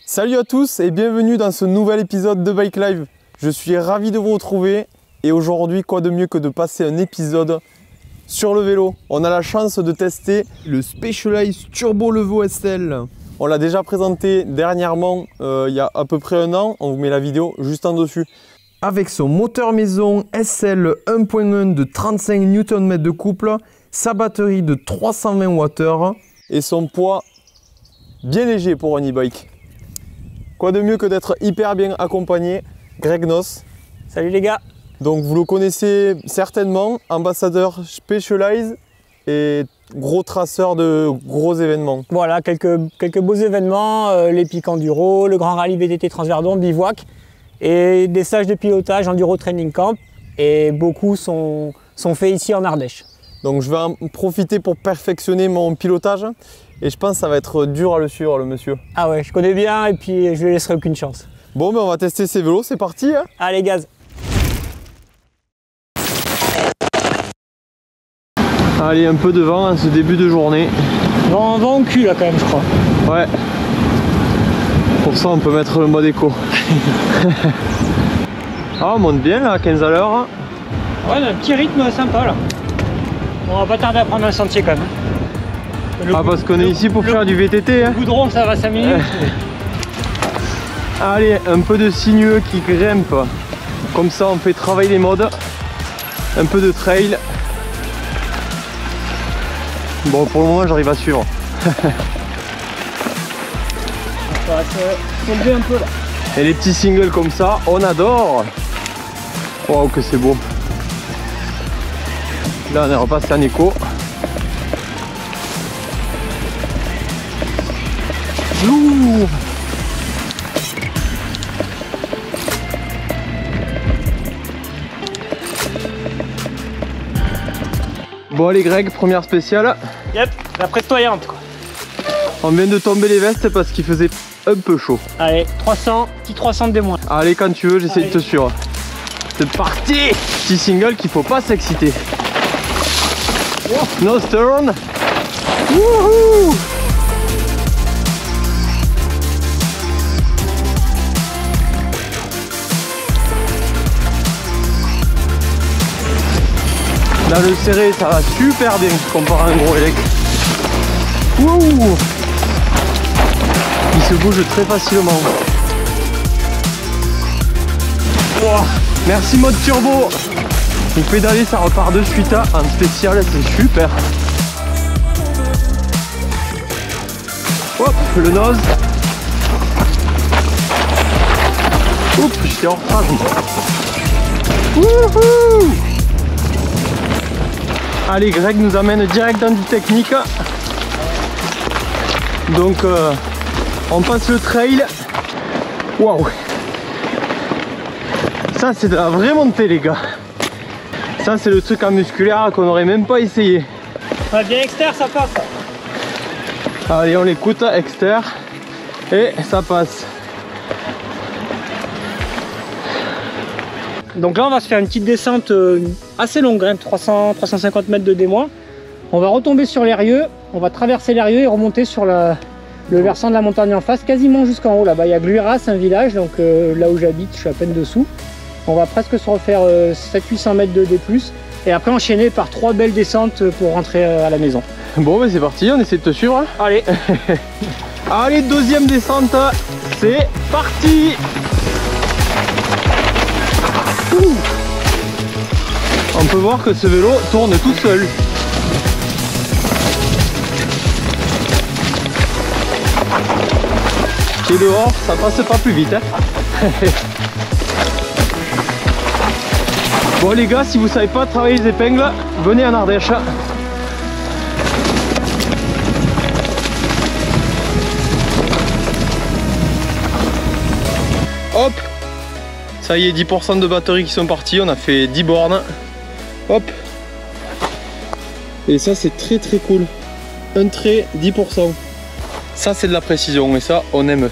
Salut à tous et bienvenue dans ce nouvel épisode de Bike Live. Je suis ravi de vous retrouver et aujourd'hui, quoi de mieux que de passer un épisode sur le vélo. On a la chance de tester le Specialized Turbo Levo SL. On l'a déjà présenté dernièrement, il y a à peu près un an. On vous met la vidéo juste en dessus. Avec son moteur maison SL 1.1 de 35 Nm de couple, sa batterie de 320 Wh et son poids bien léger pour un e-bike. Quoi de mieux que d'être hyper bien accompagné, Greg Noss. Salut les gars. Donc vous le connaissez certainement, ambassadeur Specialized et gros traceur de gros événements. Voilà, quelques beaux événements, l'Epic Enduro, le Grand Rallye VTT Transverdon, Bivouac et des stages de pilotage Enduro Training Camp et beaucoup sont faits ici en Ardèche. Donc je vais en profiter pour perfectionner mon pilotage et je pense que ça va être dur à le suivre le monsieur. Ah ouais, je connais bien et puis je lui laisserai aucune chance. Bon ben on va tester ces vélos, c'est parti hein. Allez gaz. Allez, un peu de vent en ce début de journée. Vent au cul là quand même je crois. Ouais. Pour ça on peut mettre le mode éco. Ah on monte bien là à 15 à l'heure. Ouais, on a un petit rythme sympa là. On va pas tarder à prendre un sentier quand même. Parce qu'on est ici pour faire du VTT. Le goudron ça va 5 minutes. Allez, un peu de sinueux qui grimpe. Comme ça on fait travailler les modes. Un peu de trail. Bon pour le moment j'arrive à suivre. Ça va se lever un peu là. Et les petits singles comme ça, on adore. Waouh que c'est beau. Là on est repassé en écho. Lourd. Bon allez Greg, première spéciale. Yep, la prétoyante quoi. On vient de tomber les vestes parce qu'il faisait un peu chaud. Allez, 300, petit 300 de moins. Allez quand tu veux, j'essaie de te suivre. C'est parti. Petit single qu'il faut pas s'exciter. No turn. Wouhou. Dans le serré ça va super bien comparé à un gros électrique. Wouh. Il se bouge très facilement. Wow. Merci mode turbo. Vous pédalez, ça repart de suite en spécial, c'est super. Hop, le nose. Oups, j'étais en retard. Wouhou. Allez, Greg nous amène direct dans du technique. Donc on passe le trail. Waouh. Ça c'est de la vraie montée les gars. Ça c'est le truc en musculaire qu'on n'aurait même pas essayé. Ah, bien externe ça passe. Allez on l'écoute, externe. Et ça passe. Donc là on va se faire une petite descente assez longue, hein, 350 mètres de D-. On va retomber sur l'Érieux, on va traverser l'Érieux et remonter sur le versant de la montagne en face, quasiment jusqu'en haut là-bas. Il y a Gluiras, un village, donc là où j'habite, je suis à peine dessous. On va presque se refaire 700-800 mètres de D+, et après enchaîner par 3 belles descentes pour rentrer à la maison. Bon ben c'est parti, on essaie de te suivre. Allez. Allez, deuxième descente, c'est parti. Ouh. On peut voir que ce vélo tourne tout seul. Pied dehors, ça passe pas plus vite. Hein. Bon les gars, si vous savez pas travailler les épingles, venez en Ardèche. Hop. Ça y est, 10% de batterie qui sont partis, on a fait 10 bornes. Hop. Et ça c'est très très cool. Un trait, 10%. Ça c'est de la précision et ça on aime.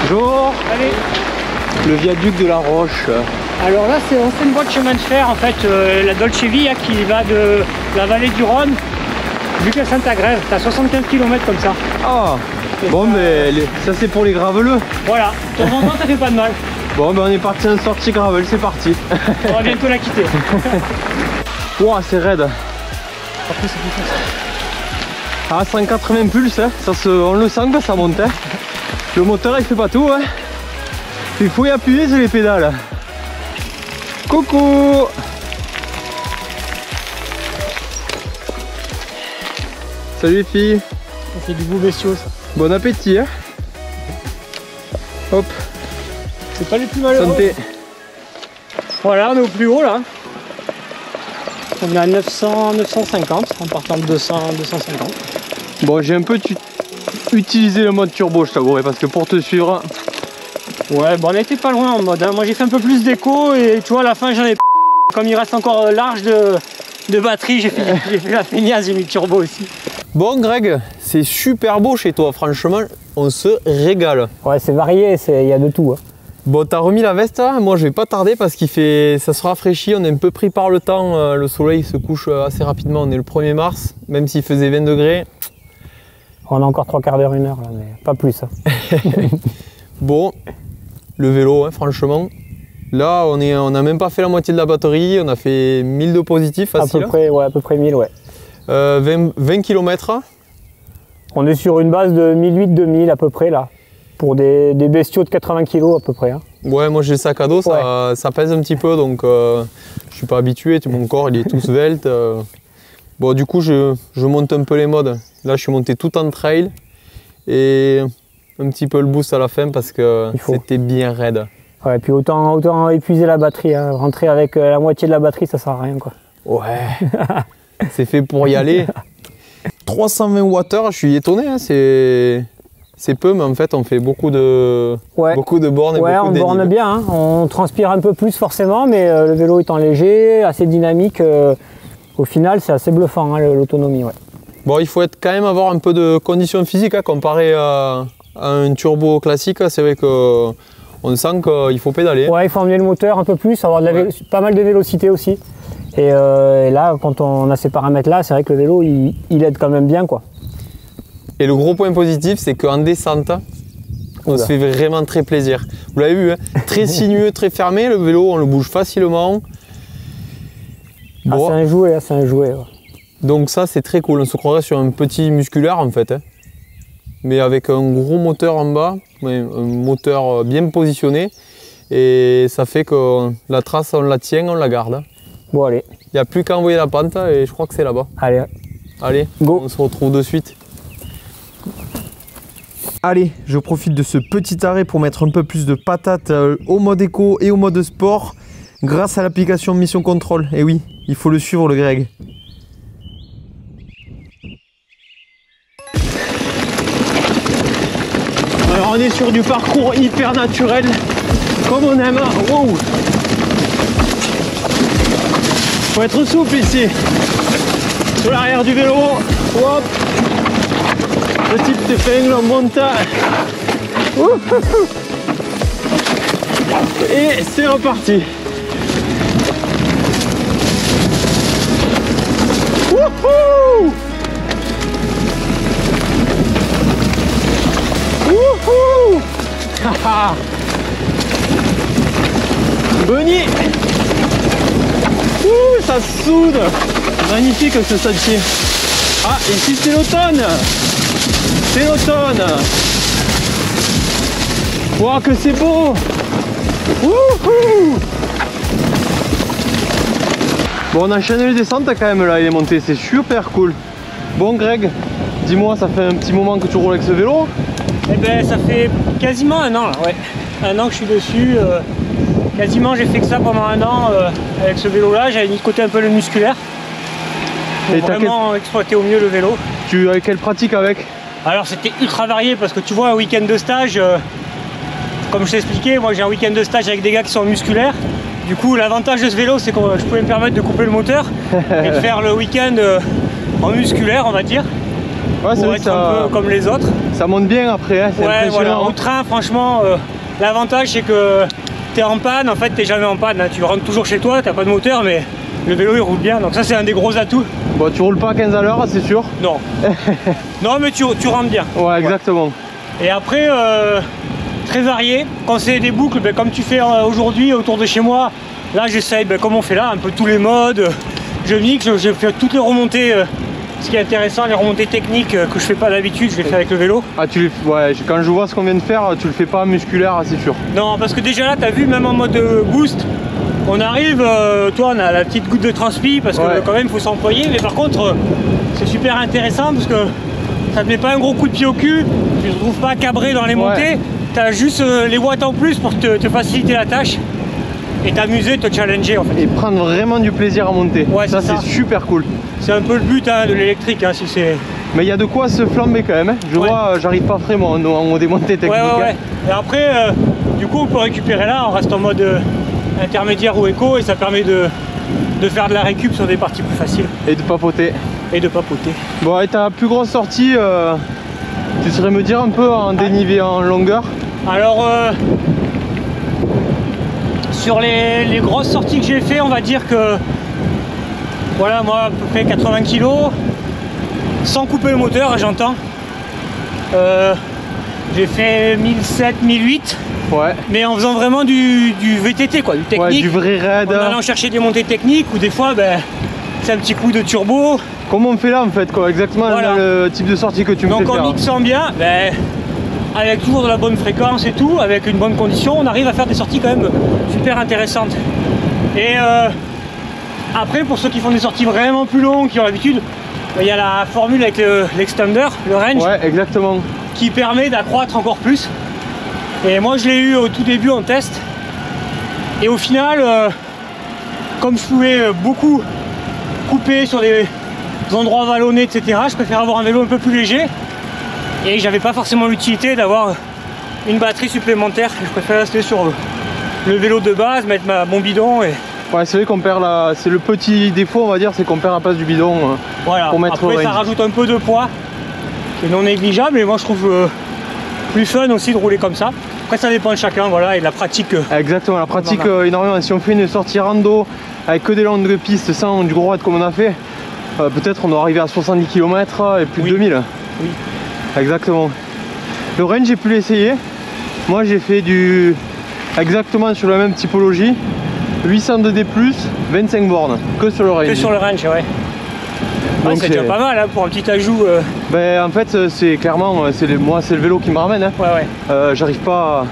Bonjour. Allez. Le viaduc de la Roche. Alors là c'est une voie de chemin de fer en fait, la Dolce Via qui va de la vallée du Rhône jusqu'à Saint-Agrève. T'as 75 km comme ça. Ah. Bon, mais ça c'est pour les graveleux. Voilà, de temps en temps ça fait pas de mal. Bon, ben on est parti en sortie gravel, c'est parti. On va bientôt la quitter. Ouah, c'est raide. Après, c'est plus facile. Ah, 180 pulses, hein. On le sent que ça monte. Hein. Le moteur il fait pas tout. Hein. Il faut y appuyer sur les pédales. Coucou. Salut les filles. C'est du beau bestiau ça. Bon appétit. Hein. Hop. C'est pas les plus malheureux. Santé. Voilà, on est au plus haut là. On est à 950 en partant de 250. Bon, j'ai un peu utilisé le mode turbo, je t'avouerai, parce que pour te suivre. Ouais, bon, on était pas loin en mode. Hein. Moi j'ai fait un peu plus d'écho et tu vois, à la fin j'en ai. Comme il reste encore large de batterie, j'ai fait la feignasse, j'ai mis le turbo aussi. Bon, Greg, c'est super beau chez toi, franchement, on se régale. Ouais, c'est varié, il y a de tout. Hein. Bon, t'as remis la veste, hein. Moi je vais pas tarder parce ça se rafraîchit, on est un peu pris par le temps, le soleil se couche assez rapidement, on est le 1er mars, même s'il faisait 20 degrés. On a encore 3/4 d'heure, 1 heure là, mais pas plus. Hein. Bon, le vélo, hein, franchement, là on n'a même pas fait la moitié de la batterie, on a fait 1000 de positif facile. À peu près 1000, ouais. 20 km. On est sur une base de 1008-2000 à peu près là. Pour des bestiaux de 80 kg à peu près. Hein. Ouais, moi j'ai le sac à dos, ouais. ça pèse un petit peu, donc je suis pas habitué, mon corps il est tout svelte. Bon, du coup je monte un peu les modes. Là je suis monté tout en trail et un petit peu le boost à la fin parce que c'était bien raide. Ouais, et puis autant épuiser la batterie, hein. Rentrer avec la moitié de la batterie ça sert à rien quoi. Ouais, c'est fait pour y aller. 320 Wh, je suis étonné, hein, c'est peu, mais en fait on fait beaucoup de bornes et beaucoup de dénivelés. Ouais, on borne bien, hein. On transpire un peu plus forcément, mais le vélo étant léger, assez dynamique, au final c'est assez bluffant hein, l'autonomie. Ouais. Bon, il faut quand même avoir un peu de condition physique hein, comparé à un turbo classique, c'est vrai qu'on sent qu'il faut pédaler. Ouais, il faut emmener le moteur un peu plus, avoir pas mal de vélocité aussi. Et là, quand on a ces paramètres-là, c'est vrai que le vélo il aide quand même bien quoi. Et le gros point positif, c'est qu'en descente, on se fait vraiment très plaisir. Vous l'avez vu, hein, très sinueux, très fermé, le vélo, on le bouge facilement. Bon. Ah, c'est un jouet. Ouais. Donc ça, c'est très cool. On se croirait sur un petit musculaire en fait. Hein. Mais avec un gros moteur en bas, un moteur bien positionné. Et ça fait que la trace, on la tient, on la garde. Bon, allez. Il n'y a plus qu'à envoyer la pente et je crois que c'est là-bas. Allez. Allez, go. On se retrouve de suite. Allez, je profite de ce petit arrêt pour mettre un peu plus de patate au mode éco et au mode sport grâce à l'application Mission Control. Et oui, il faut le suivre le Greg. Alors on est sur du parcours hyper naturel, comme on aime. Wow. Faut être souple ici. Sur l'arrière du vélo, hop. Petite épingle, on monte. Et c'est reparti. Wouhou! Wouhou! Haha! Bonnie! Ouh, ça soude! Magnifique ce sentier. Ah, ici c'est l'automne! C'est l'automne! Wow, que c'est beau! Wouhou! Bon, on enchaîne les descentes quand même là, il est monté, c'est super cool. Bon Greg, dis-moi, ça fait un petit moment que tu roules avec ce vélo? Eh ben ça fait quasiment 1 an là, ouais. 1 an que je suis dessus. Quasiment j'ai fait que ça pendant 1 an avec ce vélo là, j'avais mis de côté un peu le musculaire. Pour vraiment exploiter au mieux le vélo. Tu as quelle pratique avec? Alors c'était ultra varié parce que tu vois un week-end de stage, comme je t'ai expliqué, moi j'ai un week-end de stage avec des gars qui sont musculaires. Du coup l'avantage de ce vélo c'est que je pouvais me permettre de couper le moteur et de faire le week-end en musculaire on va dire. Ouais, pour être un peu comme les autres. Ça monte bien après, hein, c'est impressionnant. Voilà, au train franchement l'avantage c'est que tu es en panne, en fait tu n'es jamais en panne, hein. Tu rentres toujours chez toi, tu n'as pas de moteur mais le vélo il roule bien, donc ça c'est un des gros atouts. Bon, tu roules pas à 15 à l'heure, c'est sûr? Non. Non mais tu rentres bien. Ouais, exactement. Et après, très varié. Quand c'est des boucles, ben, comme tu fais aujourd'hui autour de chez moi, là j'essaye, ben, comme on fait là, un peu tous les modes. Je mixe, je fais toutes les remontées. Ce qui est intéressant, les remontées techniques que je fais pas d'habitude, je les fais avec le vélo. Ah, ouais, quand je vois ce qu'on vient de faire, tu le fais pas musculaire, c'est sûr. Non, parce que déjà là, tu as vu, même en mode boost, on arrive, toi on a la petite goutte de transpi parce que quand même il faut s'employer, mais par contre c'est super intéressant parce que ça te met pas un gros coup de pied au cul, tu te retrouves pas cabré dans les montées, tu as juste les watts en plus pour te faciliter la tâche et t'amuser, te challenger en fait. Et prendre vraiment du plaisir à monter, ça c'est super cool. C'est un peu le but de l'électrique, si c'est... Mais il y a de quoi se flamber quand même, je vois, j'arrive pas vraiment en démontée technique. Et après, du coup on peut récupérer là, on reste en mode intermédiaire ou éco et ça permet de faire de la récup sur des parties plus faciles. Et de papoter. Bon, et ta plus grosse sortie, tu saurais me dire un peu en dénivelé, en longueur? Alors, sur les grosses sorties que j'ai fait, on va dire que, voilà, moi à peu près 80 kg, sans couper le moteur, j'entends. J'ai fait 1007, 1008. Ouais. Mais en faisant vraiment du VTT, quoi, du technique. Ouais, du vrai raid. En allant chercher des montées techniques ou des fois, ben, c'est un petit coup de turbo. Comme on fait là en fait, quoi, exactement le type de sortie que tu me fais faire. Donc en mixant bien, ben, avec toujours de la bonne fréquence et tout, avec une bonne condition, on arrive à faire des sorties quand même super intéressantes. Et après, pour ceux qui font des sorties vraiment plus longues, qui ont l'habitude, il y a la formule avec l'extender, le range. Ouais, exactement. Qui permet d'accroître encore plus. Et moi je l'ai eu au tout début en test. Et au final, comme je pouvais beaucoup couper sur des endroits vallonnés, etc., je préfère avoir un vélo un peu plus léger. Et j'avais pas forcément l'utilité d'avoir une batterie supplémentaire. Je préfère rester sur le vélo de base, mettre mon bidon. Et... Ouais, c'est vrai qu'on perd la... C'est le petit défaut, on va dire, c'est qu'on perd la place du bidon. Voilà. Pour mettre après ça rajoute un peu de poids. C'est non négligeable, et moi je trouve plus fun aussi de rouler comme ça. Après ça dépend de chacun, voilà, et de la pratique. Exactement, la pratique énormément. Si on fait une sortie rando avec que des longues pistes sans du gros raid comme on a fait, peut-être on doit arriver à 70 km et plus de 2000. Oui. Exactement. Le range j'ai pu l'essayer. Moi j'ai fait du... exactement sur la même typologie. 802D+, 25 bornes, que sur le range. Que sur le range, ouais. Ouais, c'est déjà pas mal hein, pour un petit ajout. Ben, en fait, c'est clairement, moi c'est le vélo qui me ramène. Hein. Ouais. J'arrive pas.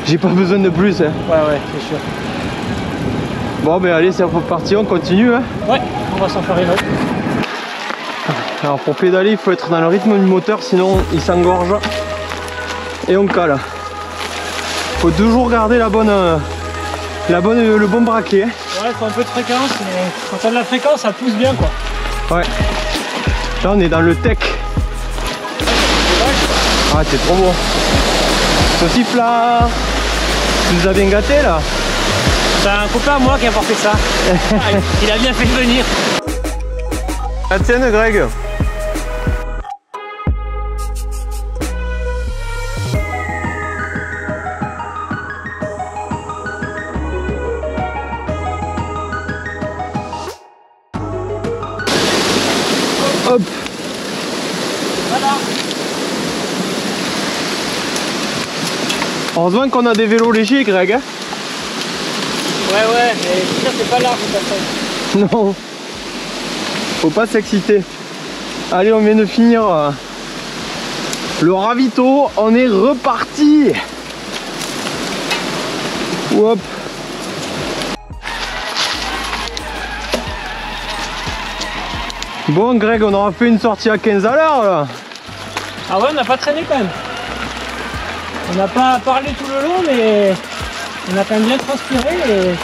J'ai pas besoin de plus. Hein. Ouais, c'est sûr. Bon, ben allez, c'est parti, on continue. Hein. Ouais, on va s'en faire une autre. Alors, pour pédaler, il faut être dans le rythme du moteur, sinon il s'engorge et on cale. Faut toujours garder le bon braquet. Ouais, il faut un peu de fréquence, mais quand on a de la fréquence, ça pousse bien quoi. Ouais. Là on est dans le tech. Ah c'est trop bon. Saucif là. Tu nous as bien gâté là. C'est un copain à moi qui a porté ça. Il a bien fait venir. La tienne Greg. Hop. Voilà. Heureusement qu'on a des vélos légers, Greg. Hein. Ouais, mais ça c'est pas large de toute façon. Non. Faut pas s'exciter. Allez, on vient de finir le ravito. On est reparti. Hop. Bon Greg, on aura fait une sortie à 15 à l'heure là. Ah ouais, on n'a pas traîné quand même. On n'a pas parlé tout le long, mais on a quand même bien transpiré et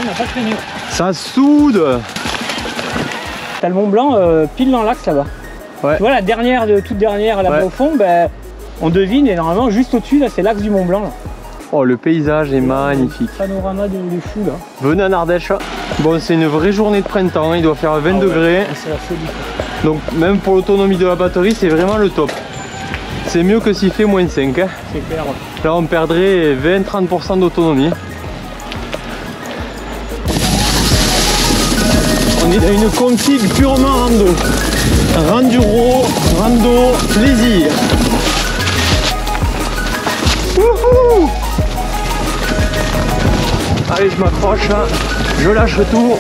on n'a pas traîné. Ça soude. T'as le Mont Blanc pile dans l'axe là-bas. Ouais. Tu vois la dernière, toute dernière là-bas au fond, ben, on devine et normalement juste au-dessus là c'est l'axe du Mont Blanc là. Oh le paysage est magnifique. Panorama de fou là. Venez en Ardèche. Bon c'est une vraie journée de printemps, il doit faire 20 degrés. C'est la folie quoi. Donc même pour l'autonomie de la batterie c'est vraiment le top. C'est mieux que s'il fait moins 5. Hein. C'est clair. Ouais. Là on perdrait 20-30% d'autonomie. On est dans une config purement rando. Randuro, rando, plaisir. Allez, je m'accroche, je lâche tout.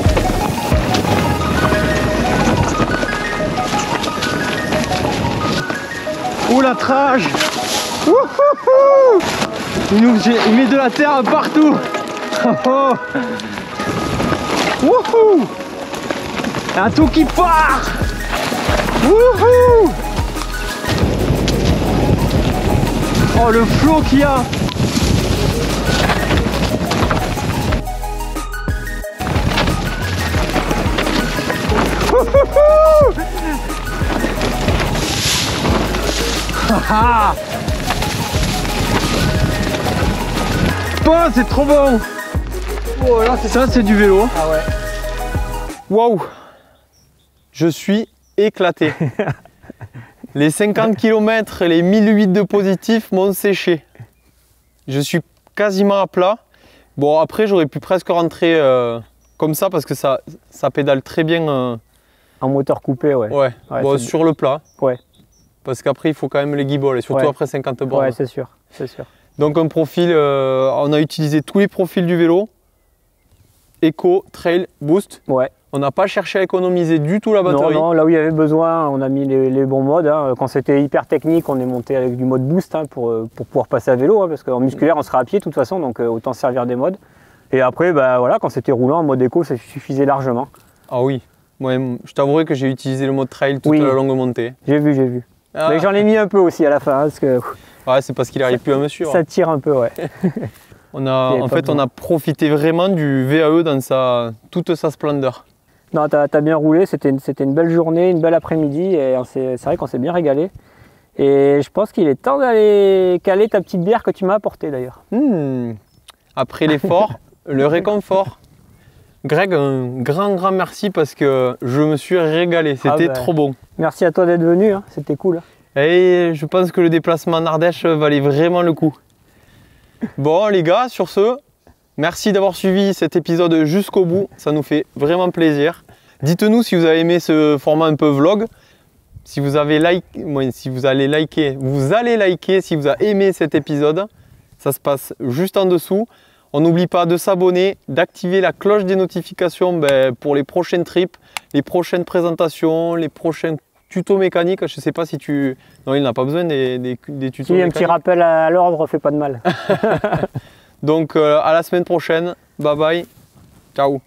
Ouh la trage. Il met de la terre partout. Oh. Wouhou. Un tout qui part. Wouhou. Oh le flot qu'il y a. Oh, c'est trop bon. Oh, là, ça c'est du vélo. Ah ouais. Waouh. Je suis éclaté. Les 50 km et les 1008 de positif m'ont séché. Je suis quasiment à plat. Bon, après j'aurais pu presque rentrer comme ça parce que ça pédale très bien. En moteur coupé, ouais. Ouais, bon, sur le plat. Ouais. Parce qu'après il faut quand même les guiboles et surtout après 50 bornes. Ouais, c'est sûr, c'est sûr. Donc un profil, on a utilisé tous les profils du vélo. Eco, trail, boost. Ouais. On n'a pas cherché à économiser du tout la batterie. Non, là où il y avait besoin, on a mis les bons modes. Hein. Quand c'était hyper technique, on est monté avec du mode boost hein, pour pouvoir passer à vélo. Hein, parce qu'en musculaire, on sera à pied de toute façon, donc autant servir des modes. Et après, bah, voilà, quand c'était roulant, en mode éco, ça suffisait largement. Ah oui, moi je t'avouerai que j'ai utilisé le mode trail toute la longue montée. J'ai vu. Ah. Mais j'en ai mis un peu aussi à la fin, hein, parce que ouais, c'est parce qu'il n'arrive plus à me suivre. Ça tire un peu, ouais. On a profité vraiment du VAE dans toute sa splendeur. Non, t'as bien roulé, c'était une belle journée, une belle après-midi, et c'est vrai qu'on s'est bien régalé. Et je pense qu'il est temps d'aller caler ta petite bière que tu m'as apportée d'ailleurs. Après l'effort, le réconfort. Greg, un grand merci parce que je me suis régalé, c'était trop bon. Merci à toi d'être venu, hein, c'était cool. Et je pense que le déplacement en Ardèche valait vraiment le coup. Bon les gars, sur ce, merci d'avoir suivi cet épisode jusqu'au bout, ça nous fait vraiment plaisir. Dites-nous si vous avez aimé ce format un peu vlog. Si vous avez allez liker si vous avez aimé cet épisode. Ça se passe juste en dessous. On n'oublie pas de s'abonner, d'activer la cloche des notifications pour les prochaines trips, les prochaines présentations, les prochains tutos mécaniques. Je ne sais pas si tu... Non, il n'a pas besoin des tutos mécaniques. Un petit rappel à l'ordre fait pas de mal. Donc à la semaine prochaine. Bye bye. Ciao.